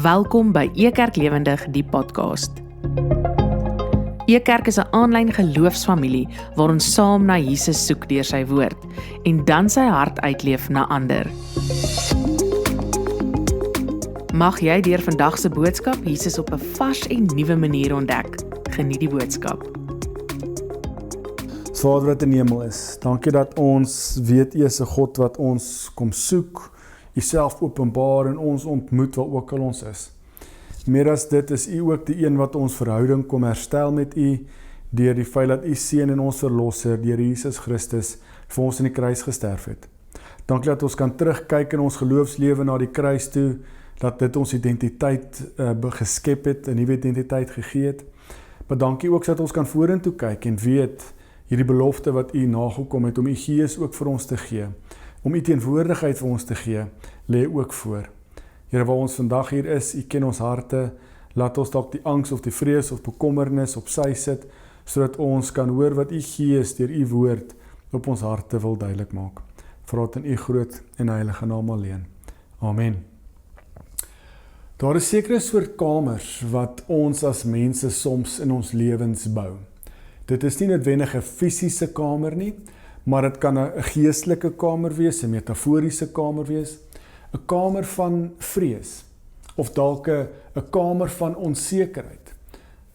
Welkom by Ekerk Lewendig, die podcast. Ekerk is 'n aanlyn geloofsfamilie waar ons saam na Jesus soek deur sy woord en dan sy hart uitleef na ander. Mag jy deur vandag se boodskap Jesus op 'n vars en nuwe manier ontdek. Geniet die boodskap. Vader wat in die hemel is, dankie dat ons weet U is 'n God wat ons kom soek, U self openbaar en ons ontmoet waar ook al ons is. Meer as dit is U ook die een wat ons verhouding kom herstel met U, deur die feit dat U seun en ons verlosser, deur Jesus Christus, vir ons in die kruis gesterf het. Dankie dat ons kan terugkyk in ons geloofslewe na die kruis toe, dat dit ons identiteit geskep het, 'n nuwe identiteit gegee het. Maar dankie ook dat ons kan vorentoe kyk en weet, hierdie belofte wat U nagekom het, om U Gees ook vir ons te gee, om U teenwoordigheid vir ons te gee, lê ook voor. Here, waar ons vandag hier is, U ken ons harte, laat ons dalk die angs of die vrees of bekommernis op sy sit, sodat ons kan hoor wat U Gees deur U woord op ons harte wil duidelik maak. Vra dit in U groot en heilige naam alleen. Amen. Daar is sekere soort kamers wat ons as mense soms in ons lewens bou. Dit is nie noodwendig 'n fisiese kamer nie, maar dit kan 'n geestelike kamer wees, 'n metaforiese kamer wees, 'n kamer van vrees, of dalk 'n kamer van onsekerheid,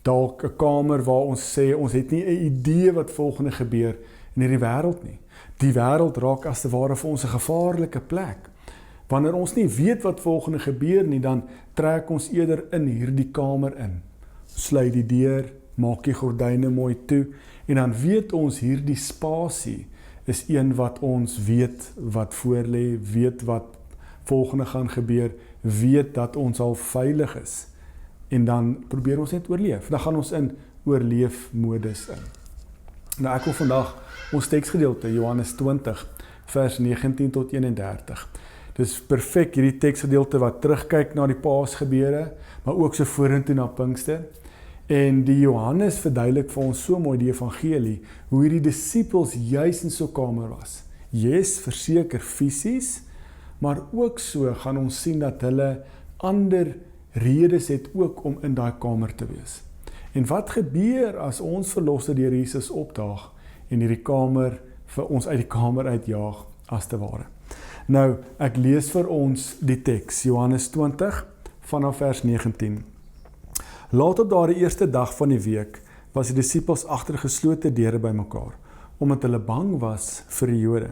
dalk 'n kamer waar ons sê, ons het nie 'n idee wat volgende gebeur in hierdie wêreld nie. Die wêreld raak as te ware vir ons 'n gevaarlike plek. Wanneer ons nie weet wat volgende gebeur nie, dan trek ons eerder in hierdie kamer in. Sluit die deur, maak die gordyne mooi toe, en dan weet ons hierdie spasie is een wat ons weet wat voorlê, weet wat volgende gaan gebeur, weet dat ons al veilig is, en dan probeer ons net oorleef. Dan gaan ons in oorleefmodus in. Nou ek wil vandag ons teksgedeelte, Johannes 20, vers 19 tot 31. Dis perfek hierdie teksgedeelte wat terugkyk na die Paasgebeure, maar ook so vorentoe na Pinkster. En die Johannes verduidelik vir ons so mooi die evangelie, hoe hierdie disippels juis in so 'n kamer was. Yes, verseker fisies, maar ook so gaan ons sien dat hulle ander redes het ook om in daai kamer te wees. En wat gebeur as ons verlosser deur Jesus opdaag en hierdie kamer vir ons uit die kamer uitjaag as te ware? Nou, ek lees vir ons die teks, Johannes 20, vanaf vers 19. Laat op daardie eerste dag van die week was die disippels agter geslote deure bymekaar, omdat hulle bang was vir die Jode.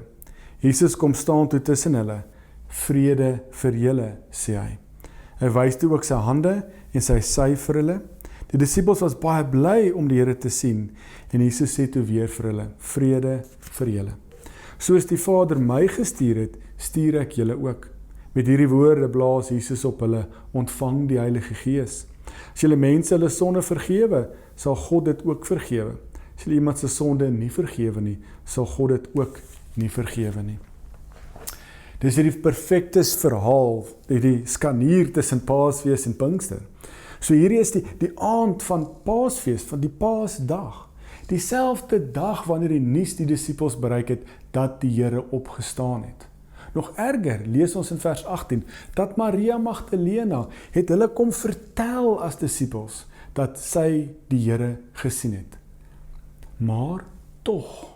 Jesus kom staan toe tussen hulle. Vrede vir julle, sê hy. Hy wys toe ook sy hande en sy sy vir hulle. Die disippels was baie bly om die Here te sien, en Jesus sê toe weer vir hulle, vrede vir julle. Soos die Vader my gestuur het, stuur ek julle ook. Met hierdie woorde blaas Jesus op hulle, ontvang die Heilige Gees. As julle mense hulle sonde vergewe, sal God dit ook vergewe. As julle iemand se sonde nie vergewe nie, sal God dit ook nie vergewe nie. Dis hierdie perfekte verhaal, die skanier tussen Paasfees en Pinkster. So hierdie is die aand van Paasfees, van die Paasdag. Dieselfde dag wanneer die nuus die disippels bereik het, dat die Here opgestaan het. Nog erger, lees ons in vers 18, dat Maria Magdalena het hulle kom vertel as disippels, dat sy die Here gesien het. Maar tog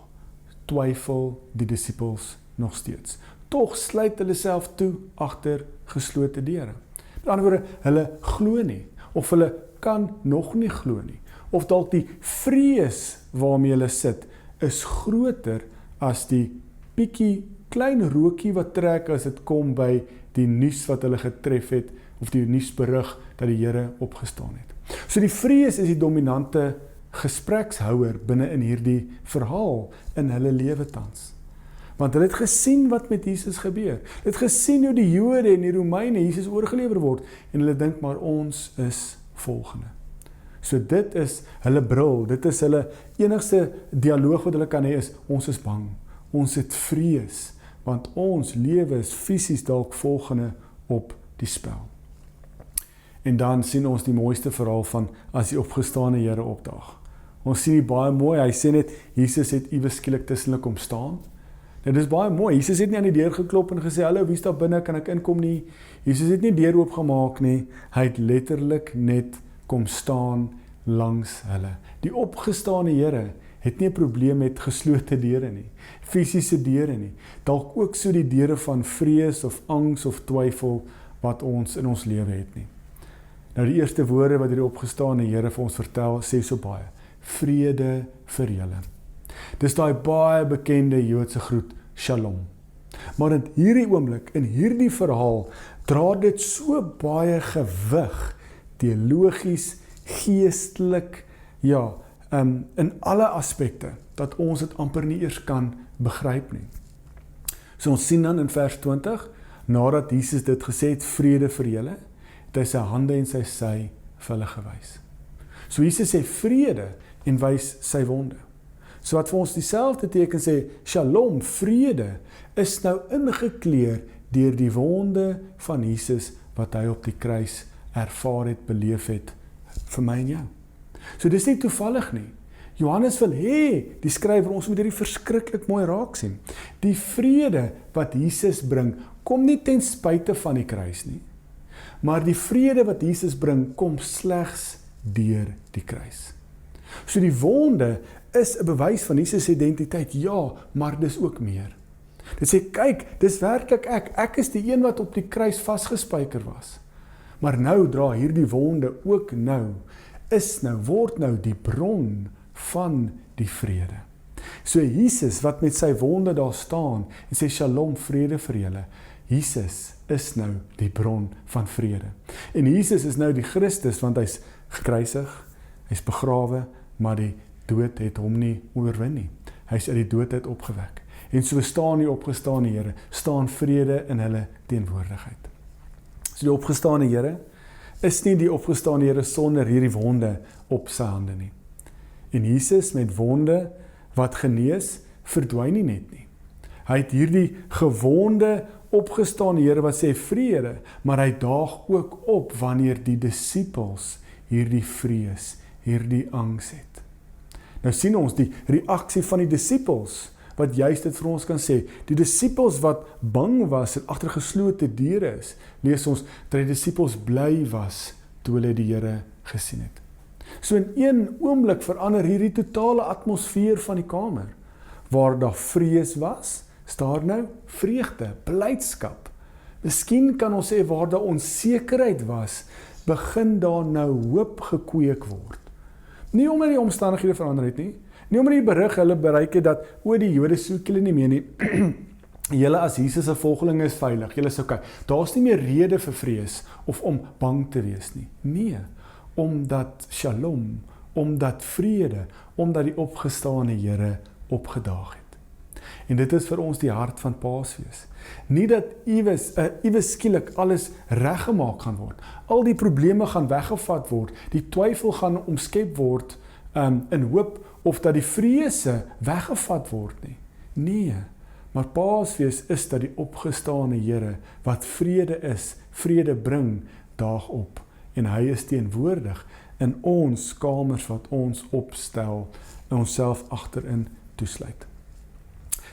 twyfel die disippels nog steeds. Tog sluit hulle self toe agter geslote deure. Met ander woorde, hulle glo nie, of hulle kan nog nie glo nie, of dalk die vrees waarmee hulle sit, is groter as die bietjie klein rookie wat trek as dit kom by die nuus wat hulle getref het, of die nuusberig dat die Here opgestaan het. So die vrees is die dominante gesprekshouer binne in hierdie verhaal in hulle lewe tans. Want hulle het gesien wat met Jesus gebeur. Hulle het gesien hoe die Jode en die Romeine Jesus oorgelewer word, en hulle dink maar ons is volgende. So dit is hulle bril, dit is hulle enigste dialoog wat hulle kan hê is, ons is bang, ons het vrees, want ons lewe is fisies dalk volgende op die spel. En dan sien ons die mooiste verhaal van as die opgestane Here opdaag. Ons sien die baie mooi, hy sê net, Jesus het iewes skielik tussen hulle kom staan. Dit is baie mooi. Jesus het nie aan die deur geklop en gesê, hallo, wie is daar binne, kan ek inkom nie? Jesus het nie deur oopgemaak nie, hy het letterlik net kom staan langs hulle. Die opgestane Here het nie 'n probleem met geslote deure nie, fisiese deure nie, dalk ook so die deure van vrees of angs of twyfel wat ons in ons lewe het nie. Nou die eerste woorde wat die opgestane Here vir ons vertel, sê so baie, vrede vir julle. Dis daai baie bekende Joodse groet, Shalom. Maar in hierdie oomblik, in hierdie verhaal, dra dit so baie gewig, teologies, geestelik, ja, in alle aspekte, dat ons dit amper nie eers kan begryp nie. So ons sien dan in vers 20, nadat Jesus dit gesê het, vrede vir julle, het hy sy hande en sy sy vir hulle gewys. So Jesus sê vrede en wys sy wonde. So wat vir ons dieselfde teken sê, Shalom, vrede, is nou ingekleer deur die wonde van Jesus, wat hy op die kruis ervaar het, beleef het, vir my en jou. So dis nie toevallig nie. Johannes wil hê, die skrywer, ons moet hierdie verskriklik mooi raak sien. Die vrede wat Jesus bring, kom nie ten spyte van die kruis nie. Maar die vrede wat Jesus bring, kom slegs deur die kruis. So die wonde is 'n bewys van Jesus identiteit, ja, maar dis ook meer. Dit sê, kyk, dis werklik ek is die een wat op die kruis vasgespijker was. Maar nou dra hierdie wonde ook nou, word nou die bron van die vrede. So Jesus wat met sy wonde daar staan en sê Shalom, vrede vir julle. Jesus is nou die bron van vrede. En Jesus is nou die Christus, want hy's gekruisig, hy's begrawe, maar die dood het hom nie oorwin nie. Hy's uit die dood uit opgewek. En so staan die opgestane Here, staan vrede in hulle teenwoordigheid. So die opgestane Here is nie die opgestane Here sonder hierdie wonde op sy hande nie. En Jesus met wonde wat genees, verdwyn nie net nie. Hy het hierdie gewonde opgestane Here wat sê vrede, maar hy daag ook op wanneer die disippels hierdie vrees, hierdie angs het. Nou sien ons die reaksie van die disippels, wat juist dit vir ons kan sê. Die disippels wat bang was en agter geslote deure is, lees ons dat die disippels bly was toe hulle die Here gesien het. So in een oomblik verander hierdie totale atmosfeer van die kamer. Waar daar vrees was, staan nou vreugde, blydskap. Miskien kan ons sê waar daar onsekerheid was, begin daar nou hoop gekweek word. Nie omdat die omstandighede verander het nie, nie omdat die berig hulle bereik het dat, die Jode soek julle nie meer nie, julle as Jesus se volgelinge is veilig, julle is okay. Daar's nie meer rede vir vrees, of om bang te wees nie. Nee, omdat Shalom, omdat vrede, omdat die opgestane Here opgedaag het. En dit is vir ons die hart van Paasfees. Nie dat iewes skielik alles reggemaak gaan word. Al die probleme gaan weggevat word, die twyfel gaan omskep word in hoop, of dat die vrese weggevat word nie. Nee, maar Paasfees is dat die opgestane Here, wat vrede is, vrede bring, daag op. En hy is teenwoordig in ons kamers wat ons opstel en onsself agterin toesluit.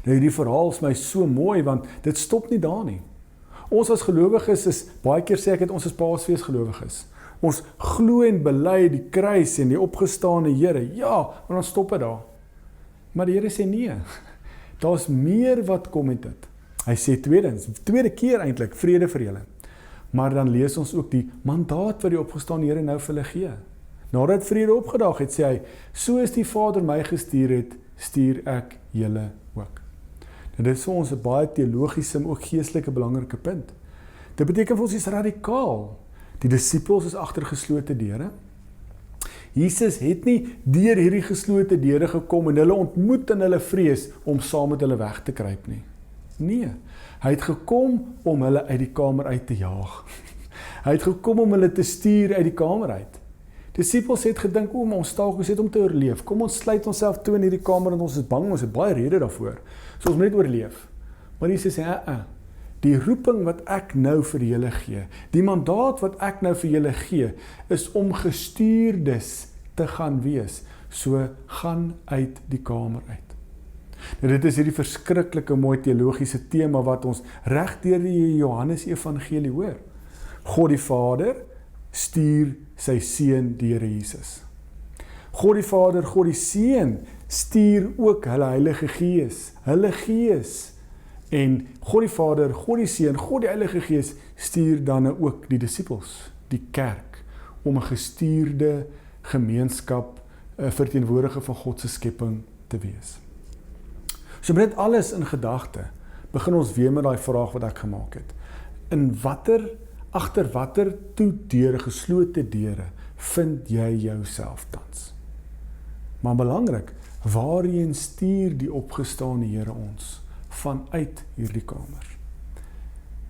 Nou hierdie verhaal is my so mooi, want dit stop nie daar nie. Ons as gelowiges is, baie keer sê ek het ons as Paasfees gelowiges. Ons glo en bely die kruis en die opgestane Here. Ja, maar dan stop dit daar. Maar die Here sê nee. Daar's meer wat kom met dit. Hy sê tweede keer eintlik, vrede vir julle. Maar dan lees ons ook die mandaat wat die opgestane Here nou vir hulle gee. Nadat vrede opgedaag het, sê hy, so is die Vader my gestuur het, stuur ek julle ook. En dit is vir ons 'n baie teologiese, maar ook geestelike belangrike punt. Dit beteken vir ons is radikaal. Die disippels is agter geslote deure. Jesus het nie deur hierdie geslote deure gekom en hulle ontmoet in hulle vrees om saam met hulle weg te kruip nie. Nee, hy het gekom om hulle uit die kamer uit te jaag. Hy het gekom om hulle te stuur uit die kamer uit. Disippels het gedink, ons staak ons het om te oorleef. Kom ons sluit onsself toe in hierdie kamer en ons is bang, ons het baie rede daarvoor. So ons moet net oorleef. Maar Jesus sê, die roeping wat ek nou vir julle gee, die mandaat wat ek nou vir julle gee, is om gestuurdes te gaan wees. So gaan uit die kamer uit. Nou, dit is hierdie verskriklike mooi teologiese tema wat ons reg deur die Johannes Evangelie hoor. God die Vader stuur sy Seun, die Here Jesus. God die Vader, God die Seun stuur ook hulle Heilige Gees, hulle Gees. En God die Vader, God die Seun, God die Heilige Gees stuur dan ook die disippels, die kerk, om 'n gestuurde gemeenskap, 'n verteenwoordiger van God se skepping te wees. So met dit alles in gedagte, begin ons weer met daai vraag wat ek gemaak het. Agter watter toe deure, geslote deure, vind jy jouself tans? Maar belangrik, waarheen stuur die opgestane Here ons vanuit hierdie kamer?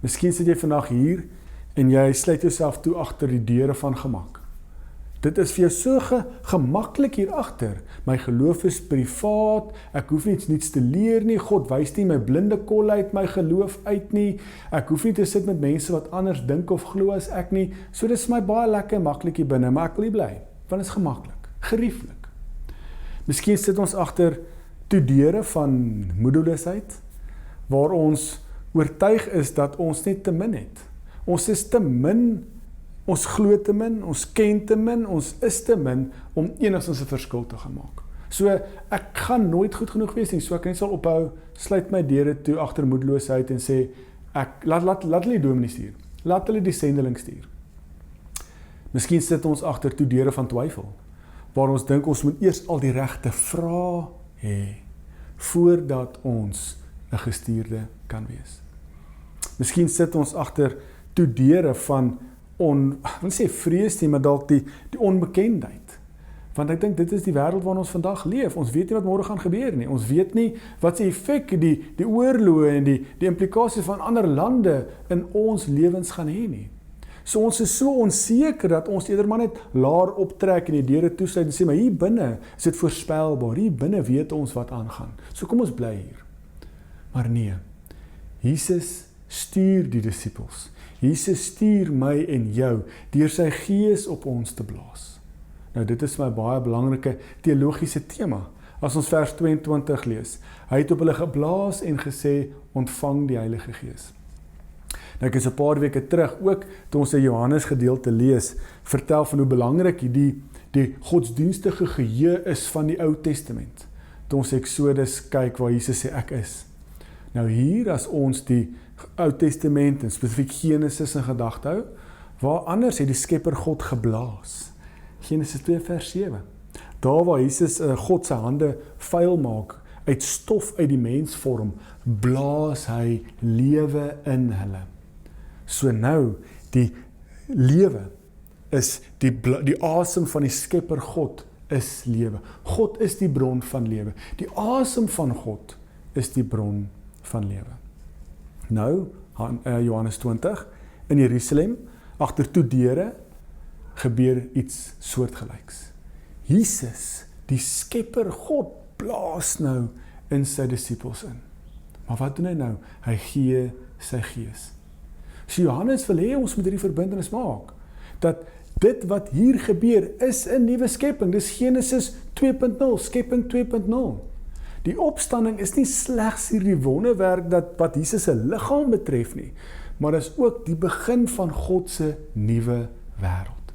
Miskien sit jy vandag hier en jy sluit jouself toe agter die deure van gemak. Dit is vir jou so gemaklik hier agter. My geloof is privaat, ek hoef niets te leer nie, God wys nie my blinde kol uit my geloof uit nie, ek hoef nie te sit met mense wat anders dink of glo as ek nie, so dis my baie lekker maklik hier binne, maar ek wil nie bly, want dit is gemaklik, gerieflik. Miskien sit ons agter toe deure van moedeloosheid, waar ons oortuig is dat ons net te min het. Ons is te min, ons glo te min, ons ken te min, ons is te min om enigstens 'n verskil te gaan maak. So ek gaan nooit goed genoeg wees nie, so ek sal ophou, sluit my deure toe agter moedeloosheid en sê laat hulle die dominee stuur. Laat hulle die sendeling stuur. Miskien sit ons agter toe deure van twyfel, waar ons dink ons moet eers al die regte vrae hê voordat ons 'n gestuurde kan wees. Miskien sit ons agter toe deure van ek wil sê vrees nie, maar dalk die onbekendheid. Want ek dink dit is die wêreld waarin ons vandag leef. Ons weet nie wat môre gaan gebeur nie. Ons weet nie wat se effek die oorloë en die implikasies van ander lande in ons lewens gaan hê nie. So ons is so onseker dat ons eerder maar net laer optrek en die deure toesluit en sê, maar hier binne is dit voorspelbaar. Hier binne weet ons wat aangaan. So kom ons bly hier. Maar nee, Jesus stuur die disippels. Jesus stuur my en jou deur sy Gees op ons te blaas. Nou dit is my baie belangrike teologiese tema. As ons vers 22 lees, hy het op hulle geblaas en gesê, ontvang die Heilige Gees. Nou ek is 'n paar weke terug, ook toe ons 'n Johannes gedeelte lees, vertel van hoe belangrik die godsdienstige geheue is van die Ou Testament. Toe ons Exodus kyk waar Jesus sê ek is. Nou hier as ons die Ou Testament en spesifiek Genesis in gedagte hou, waar anders het die Skepper God geblaas. Genesis 2 vers 7. Daar waar Jesus God se hande vuil maak, uit stof uit die mensvorm, blaas hy lewe in hulle. So nou, die lewe is die asem van die Skepper God is lewe. God is die bron van lewe. Die asem van God is die bron van lewe. Nou, Johannes 20, in Jerusalem, agter toe deure, gebeur iets soortgelyks. Jesus, die Skepper God, blaas nou in sy disippels in. Maar wat doen hy nou? Hy gee sy Gees. So Johannes wil hê ons moet hierdie verbintenis maak, dat dit wat hier gebeur is 'n nuwe skepping. Dis Genesis 2.0, skepping 2.0. Die opstanding is nie slegs hierdie wonderwerk wat Jesus se liggaam betref nie, maar is ook die begin van God se nuwe wêreld.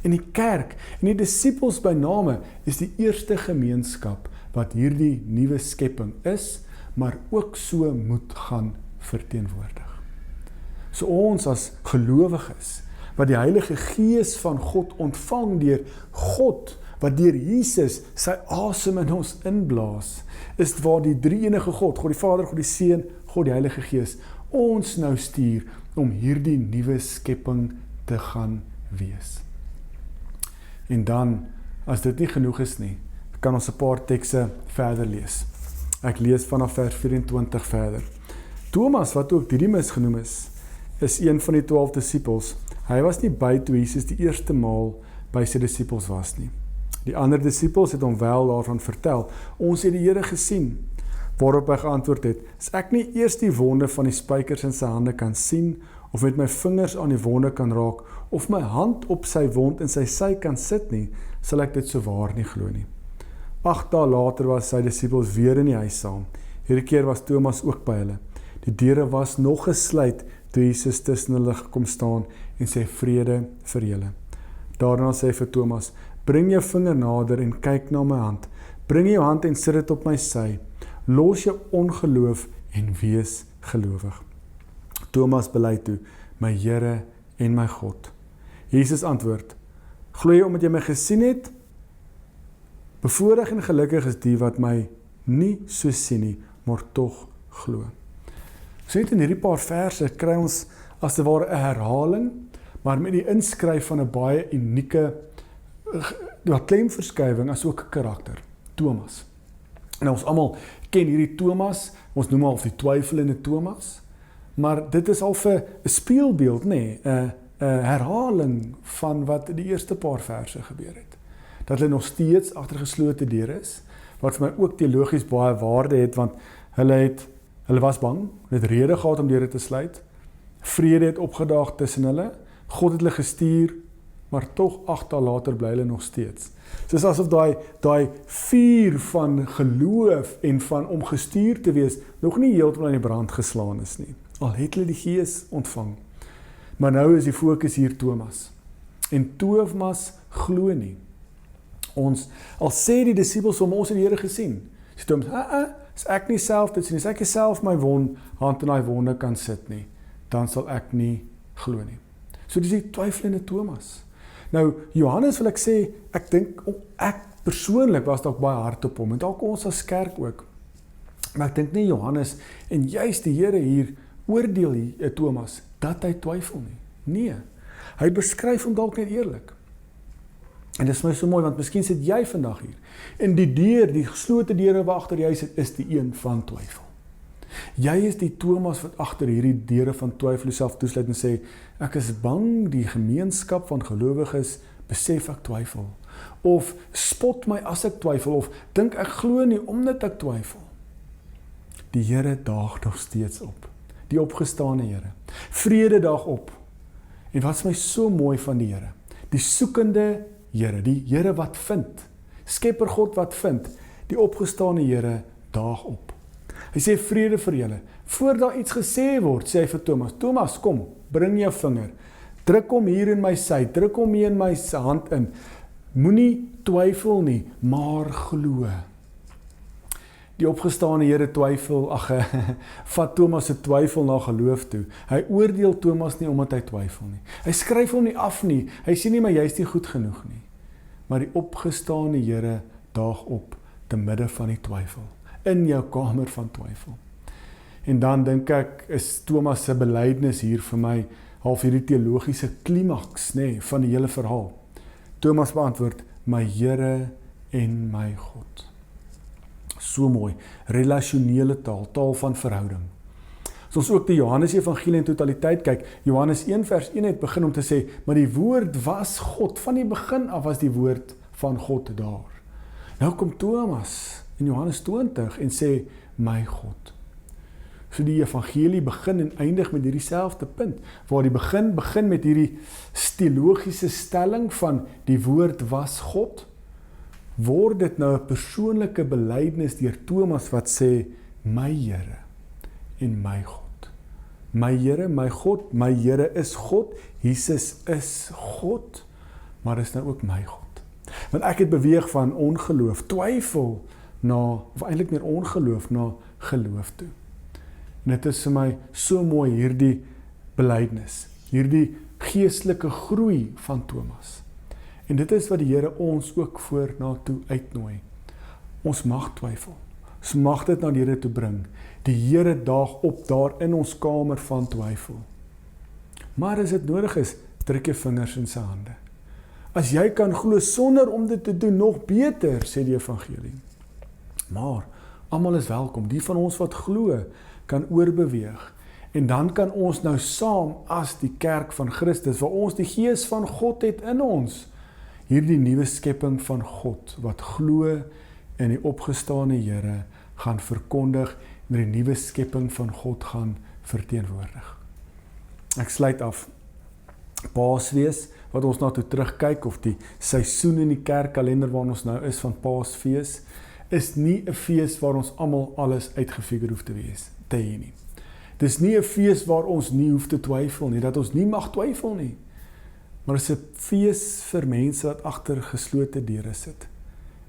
En die kerk en die disippels by name is die eerste gemeenskap wat hierdie nuwe skepping is, maar ook so moet gaan verteenwoordig. So ons as gelowiges wat die Heilige Gees van God ontvang deur God, wat deur Jesus sy asem in ons inblaas, is waar die drie-enige God, God die Vader, God die Seun, God die Heilige Gees, ons nou stuur om hierdie nuwe skepping te gaan wees. En dan, as dit nie genoeg is nie, kan ons 'n paar tekste verder lees. Ek lees vanaf vers 24 verder. Thomas, wat ook Didymus genoem is een van die 12 disippels. Hy was nie by toe Jesus die eerste maal by sy disippels was nie. Die ander disippels het hom wel daarvan vertel. Ons het die Here gesien. Waarop hy geantwoord het, as ek nie eers die wonde van die spykers in sy hande kan sien, of met my vingers aan die wonde kan raak, of my hand op sy wond in sy sy kan sit nie, sal ek dit so waar nie glo nie. 8 dae later was sy disippels weer in die huis saam. Hierdie keer was Thomas ook by hulle. Die deure was nog gesluit toe Jesus tussen hulle gekom staan en sê vrede vir julle. Daarna sê hy vir Thomas, bring jou vinger nader en kyk na my hand. Bring jou hand en sit dit op my sy. Los jou ongeloof en wees gelowig. Thomas bely toe, my Here en my God. Jesus antwoord, glo jy omdat jy my gesien het? Bevoorreg en gelukkig is die wat my nie so sien nie, maar tog glo. So net in hierdie paar verse kry ons as dit ware 'n herhaling, maar met die inskryf van 'n baie unieke klemverskuiwing as ook 'n karakter, Thomas. En ons almal ken hierdie Thomas, ons noem hom die twyfelende Thomas, maar dit is al vir 'n speelbeeld, nê, 'n herhaling van wat die eerste paar verse gebeur het. Dat hulle nog steeds agter geslote deure is, wat vir my ook teologies baie waarde het, want hulle was bang, hulle het rede gehad om deure te sluit, vrede het opgedaag tussen hulle, God het hulle gestuur, maar tog 8 dae later bly hulle nog steeds. So is asof daai vuur van geloof en van om gestuur te wees, nog nie heeltemal in die brand geslaan is nie. Al het hulle die Gees ontvang. Maar nou is die fokus hier Thomas. En Thomas glo nie. Al sê die disippels om ons het die Here gesien. Sê Thomas, is ek nie self dit sien, as ek self my hand in daai wonde kan sit nie, dan sal ek nie glo nie. So dis die twyfelende Thomas. Nou, Johannes wil ek sê, ek persoonlik was dalk baie hard op hom, en dalk ons as kerk ook. Maar ek dink nie Johannes, en juist die Here hier, oordeel Thomas, dat hy twyfel nie. Nee, hy beskryf hom dalk net eerlik. En dit is my so mooi, want miskien sit jy vandag hier, en die geslote deure wat agter jy sit, is die een van twyfel. Jy is die Thomas wat agter hierdie deure van twyfel self toesluit en sê, ek is bang die gemeenskap van gelowiges besef ek twyfel, of spot my as ek twyfel, of dink ek glo nie omdat ek twyfel. Die Here daag nog steeds op, die opgestane Here. Vrede daag op. En wat is my so mooi van die Here? Die soekende Here, die Here wat vind, Skepper God wat vind, die opgestane Here daag op. Hy sê vrede vir julle. Voor daar iets gesê word, sê hy vir Thomas, Thomas, kom, bring jou vinger, druk hom hier in my sy, druk hom hier in my hand in, moenie twyfel nie, maar glo. Die opgestane Here twyfel, vat Thomas se twyfel na geloof toe. Hy oordeel Thomas nie omdat hy twyfel nie. Hy skryf hom nie af nie, hy sê nie, maar jy is nie goed genoeg nie. Maar die opgestane Here daag op, te midde van die twyfel, in jou kamer van twyfel. En dan dink ek, is Thomas se belydenis hier vir my, half hierdie teologiese klimaks, van die hele verhaal. Thomas beantwoord, my Here en my God. So mooi, relasionele taal van verhouding. As ons ook die Johannes Evangelie in totaliteit kyk, Johannes 1 vers 1 het begin om te sê, maar die woord was God, van die begin af was die woord van God daar. Nou kom Thomas in Johannes 20 en sê, my God. So die evangelie begin en eindig met hierdie selfde punt, waar die begin met hierdie teologiese stelling van die woord was God, word dit nou 'n persoonlike belydenis deur Thomas wat sê, my Here en my God. My Here, my God, my Here is God, Jesus is God, maar is nou ook my God. Want ek het beweeg van ongeloof, twyfel, of eintlik meer ongeloof, na geloof toe. En dit is vir my so mooi hierdie belydenis, hierdie geestelike groei van Thomas. En dit is wat die Here ons ook voor na toe uitnooi. Ons mag twyfel. Ons mag dit na die Here toe bring. Die Here daag op daar in ons kamer van twyfel. Maar as dit nodig is, druk jou vingers in sy hande. As jy kan glo sonder om dit te doen, nog beter, sê die evangelie. Maar almal is welkom. Die van ons wat glo, kan oorbeweeg. En dan kan ons nou saam as die kerk van Christus, waar ons die Gees van God het in ons, hierdie nuwe skepping van God, wat glo in die opgestane Here, gaan verkondig, en die nuwe skepping van God gaan verteenwoordig. Ek sluit af. Paasfees, wat ons na toe terugkyk, of die seisoen in die kerkkalender waar ons nou is van Paasfees, is nie 'n fees waar ons almal alles uitgefigure hoef te hê nie. Dis nie 'n fees waar ons nie hoef te twyfel nie, dat ons nie mag twyfel nie. Maar dit is 'n fees vir mense wat agter geslote deure sit.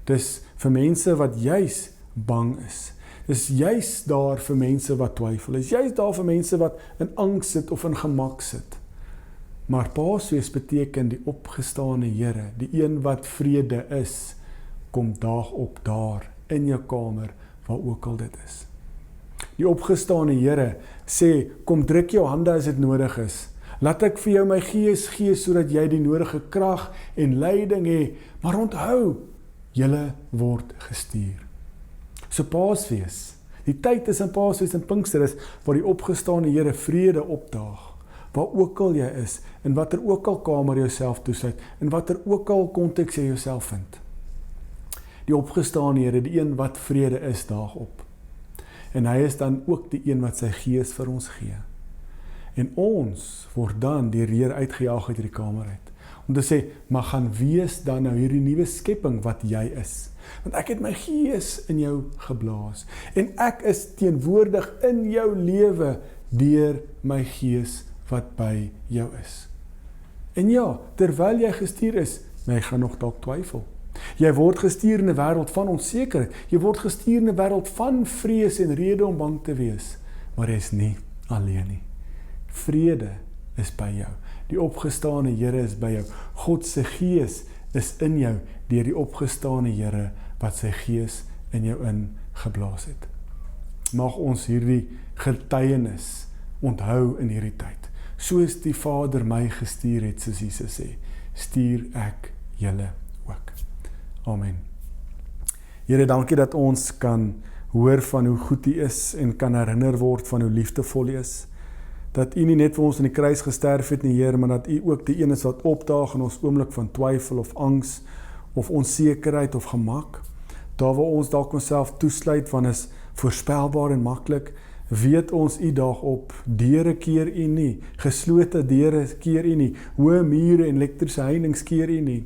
Dis vir mense wat juis bang is. Dis juis daar vir mense wat twyfel. Dis juis daar vir mense wat in angs sit of in gemak sit. Maar Paasfees beteken die opgestane Here, die een wat vrede is, kom daag op daar in jou kamer, waar ook al dit is. Die opgestane Here sê, kom druk jou hande as dit nodig is. Laat ek vir jou my gees gee, sodat jy die nodige krag en leiding het, maar onthou, julle word gestuur. So Paasfees, die tyd tussen Paasfees en Pinkster is, waar die opgestane Here vrede opdaag, waar ook al jy is, in watter ook al kamer jouself toesluit, in watter ook al konteks jy jouself vind. Die opgestane Here, die een wat vrede is, daag op. En hy is dan ook die een wat sy gees vir ons gee. En ons word dan deur die Here uitgejaag uit die kamer uit. Om te sê, maar gaan wees dan nou hierdie nuwe skepping wat jy is. Want ek het my gees in jou geblaas. En ek is teenwoordig in jou lewe deur my gees wat by jou is. En ja, terwyl jy gestuur is, maar jy gaan nog dalk twyfel. Jy word gestuur in 'n wêreld van onsekerheid. Jy word gestuur in 'n wêreld van vrees en rede om bang te wees. Maar jy is nie alleen nie. Vrede is by jou. Die opgestane Here is by jou. God se gees is in jou deur die opgestane Here wat sy gees in jou ingeblaas het. Mag ons hierdie getuienis onthou in hierdie tyd. Soos die Vader my gestuur het, soos Jesus sê, stuur ek julle ook. Amen. Here, dankie dat ons kan hoor van hoe goed U is en kan herinner word van hoe liefdevol U is. Dat U nie net vir ons in die kruis gesterf het nie, Here, maar dat U ook die een is wat opdaag in ons oomblik van twyfel of angs of onsekerheid of gemak. Daar waar ons dalk onsself toesluit van is voorspelbaar en maklik, weet ons U daag op, deure keer U nie, geslote deure keer U nie, hoë mure en elektriese heininge keer U nie.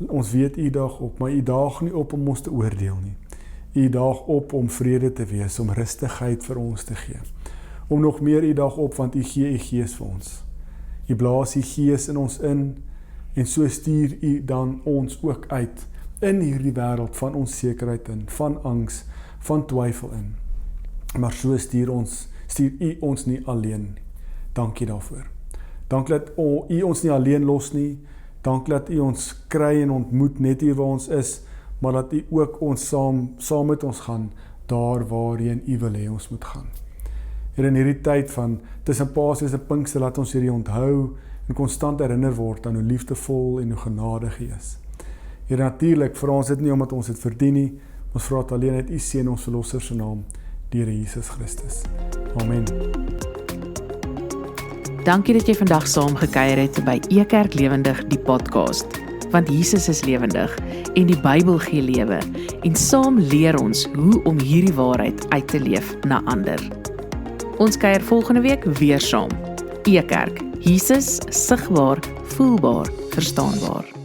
Ons weet U daag op, maar U daag nie op om ons te oordeel nie. U daag op om vrede te wees, om rustigheid vir ons te gee. Om nog meer U daag op, want U gee U gees vir ons. U blaas U gees in ons in, en so stuur U dan ons ook uit, in hierdie wêreld van onsekerheid in, van angs, van twyfel in. Maar so stuur U ons nie alleen nie. Dankie daarvoor. Dankie dat U ons nie alleen los nie. Dankie dat U ons kry en ontmoet net hier waar ons is, maar dat U ook ons saam met ons gaan, daar waarheen U wil hê ons moet gaan. Here, in hierdie tyd van tussen Paasfees en Pinkster, laat ons hierdie onthou en konstant herinner word aan hoe liefdevol en hoe genadig U is. Here, natuurlik vra ons dit nie omdat ons dit verdien nie, ons vra dit alleen uit U seun, ons verlosser se naam, die Here Jesus Christus. Amen. Dankie dat jy vandag saam gekuier het by Ekerk Lewendig, die podcast. Want Jesus is lewendig en die Bybel gee lewe en saam leer ons hoe om hierdie waarheid uit te leef na ander. Ons kuier volgende week weer saam. Ekerk, Jesus sigbaar, voelbaar, verstaanbaar.